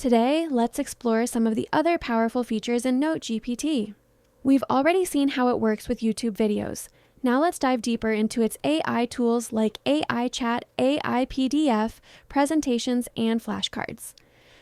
Today, let's explore some of the other powerful features in NoteGPT. We've already seen how it works with YouTube videos. Now let's dive deeper into its AI tools like AI Chat, AI PDF, presentations, and flashcards.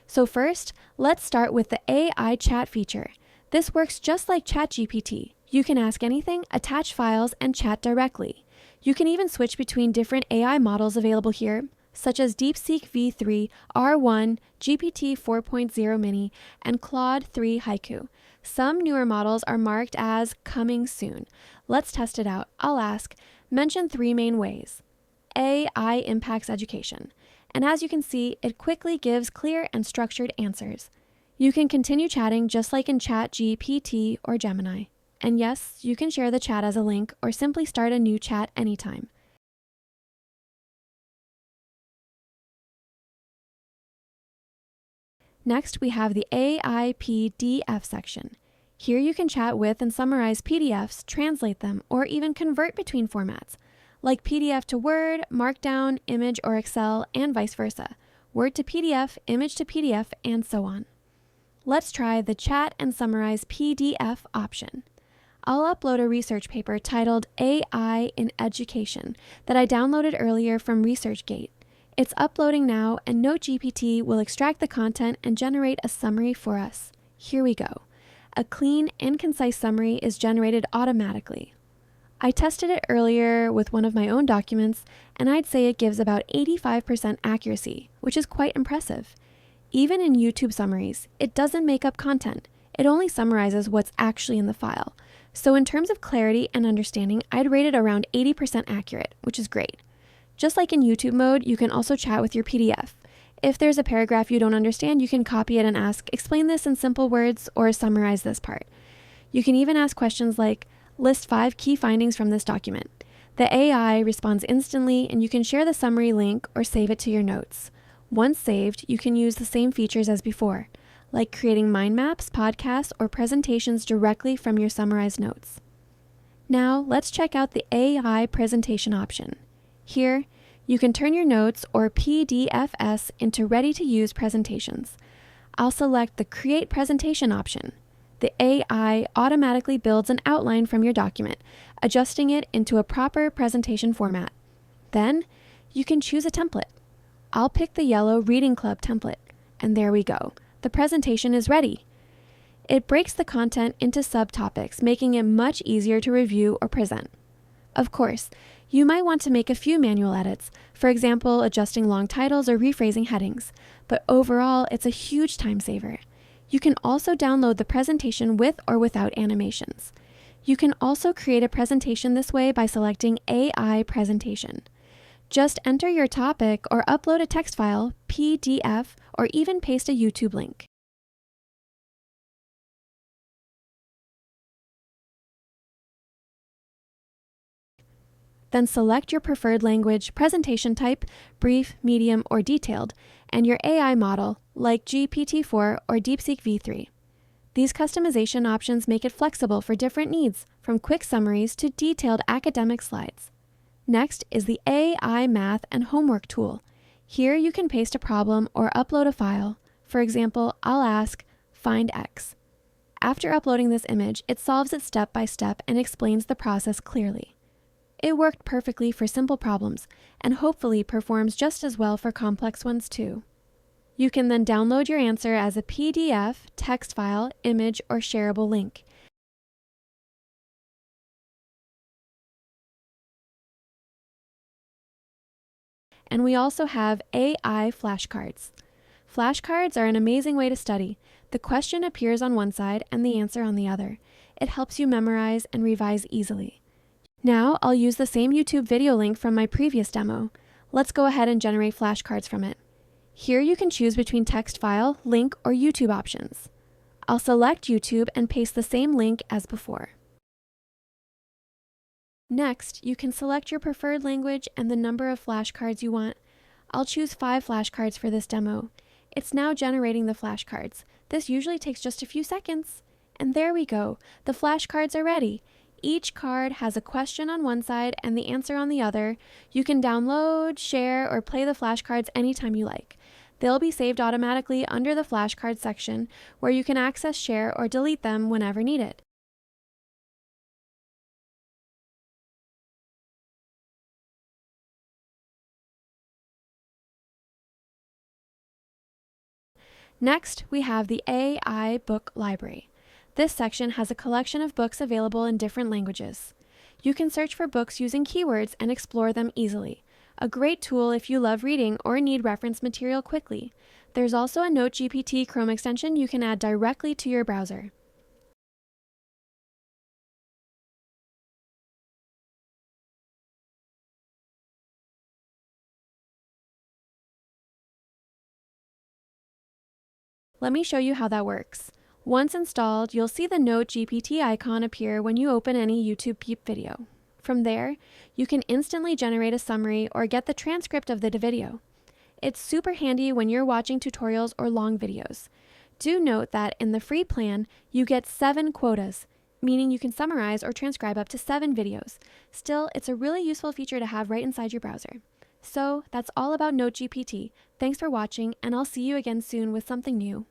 So first, let's start with the AI Chat feature. This works just like ChatGPT. You can ask anything, attach files, and chat directly. You can even switch between different AI models available here, such as DeepSeek V3, R1, GPT 4.0 Mini, and Claude 3 Haiku. Some newer models are marked as coming soon. Let's test it out. I'll ask, mention 3 main ways. AI impacts education. And as you can see, it quickly gives clear and structured answers. You can continue chatting just like in ChatGPT or Gemini. And yes, you can share the chat as a link or simply start a new chat anytime. Next, we have the AI PDF section. Here you can chat with and summarize PDFs, translate them, or even convert between formats, like PDF to Word, Markdown, Image, or Excel, and vice versa, Word to PDF, Image to PDF, and so on. Let's try the Chat and Summarize PDF option. I'll upload a research paper titled AI in Education that I downloaded earlier from ResearchGate. It's uploading now, and NoteGPT will extract the content and generate a summary for us. Here we go. A clean and concise summary is generated automatically. I tested it earlier with one of my own documents, and I'd say it gives about 85% accuracy, which is quite impressive. Even in YouTube summaries, it doesn't make up content. It only summarizes what's actually in the file. So in terms of clarity and understanding, I'd rate it around 80% accurate, which is great. Just like in YouTube mode, you can also chat with your PDF. If there's a paragraph you don't understand, you can copy it and ask, explain this in simple words or summarize this part. You can even ask questions like, list 5 key findings from this document. The AI responds instantly, and you can share the summary link or save it to your notes. Once saved, you can use the same features as before, like creating mind maps, podcasts, or presentations directly from your summarized notes. Now, let's check out the AI presentation option. Here, you can turn your notes or PDFs into ready-to-use presentations. I'll select the Create Presentation option. The AI automatically builds an outline from your document, adjusting it into a proper presentation format. Then, you can choose a template. I'll pick the yellow Reading Club template, and there we go. The presentation is ready. It breaks the content into subtopics, making it much easier to review or present. Of course, you might want to make a few manual edits, for example, adjusting long titles or rephrasing headings, but overall, it's a huge time saver. You can also download the presentation with or without animations. You can also create a presentation this way by selecting AI Presentation. Just enter your topic or upload a text file, PDF, or even paste a YouTube link. Then select your preferred language, presentation type, brief, medium, or detailed, and your AI model, like GPT-4 or DeepSeek V3. These customization options make it flexible for different needs, from quick summaries to detailed academic slides. Next is the AI Math and Homework tool. Here you can paste a problem or upload a file. For example, I'll ask, find X. After uploading this image, it solves it step by step and explains the process clearly. It worked perfectly for simple problems, and hopefully performs just as well for complex ones too. You can then download your answer as a PDF, text file, image, or shareable link. And we also have AI Flashcards. Flashcards are an amazing way to study. The question appears on one side and the answer on the other. It helps you memorize and revise easily. Now I'll use the same YouTube video link from my previous demo. Let's go ahead and generate flashcards from it. Here you can choose between text file, link, or YouTube options. I'll select YouTube and paste the same link as before. Next, you can select your preferred language and the number of flashcards you want. I'll choose 5 flashcards for this demo. It's now generating the flashcards. This usually takes just a few seconds. And there we go. The flashcards are ready. Each card has a question on one side and the answer on the other. You can download, share, or play the flashcards anytime you like. They'll be saved automatically under the flashcards section, where you can access, share, or delete them whenever needed. Next, we have the AI Book Library. This section has a collection of books available in different languages. You can search for books using keywords and explore them easily. A great tool if you love reading or need reference material quickly. There's also a NoteGPT Chrome extension you can add directly to your browser. Let me show you how that works. Once installed, you'll see the NoteGPT icon appear when you open any YouTube Peep video. From there, you can instantly generate a summary or get the transcript of the video. It's super handy when you're watching tutorials or long videos. Do note that in the free plan, you get 7 quotas, meaning you can summarize or transcribe up to 7 videos. Still, it's a really useful feature to have right inside your browser. So that's all about NoteGPT. Thanks for watching, and I'll see you again soon with something new.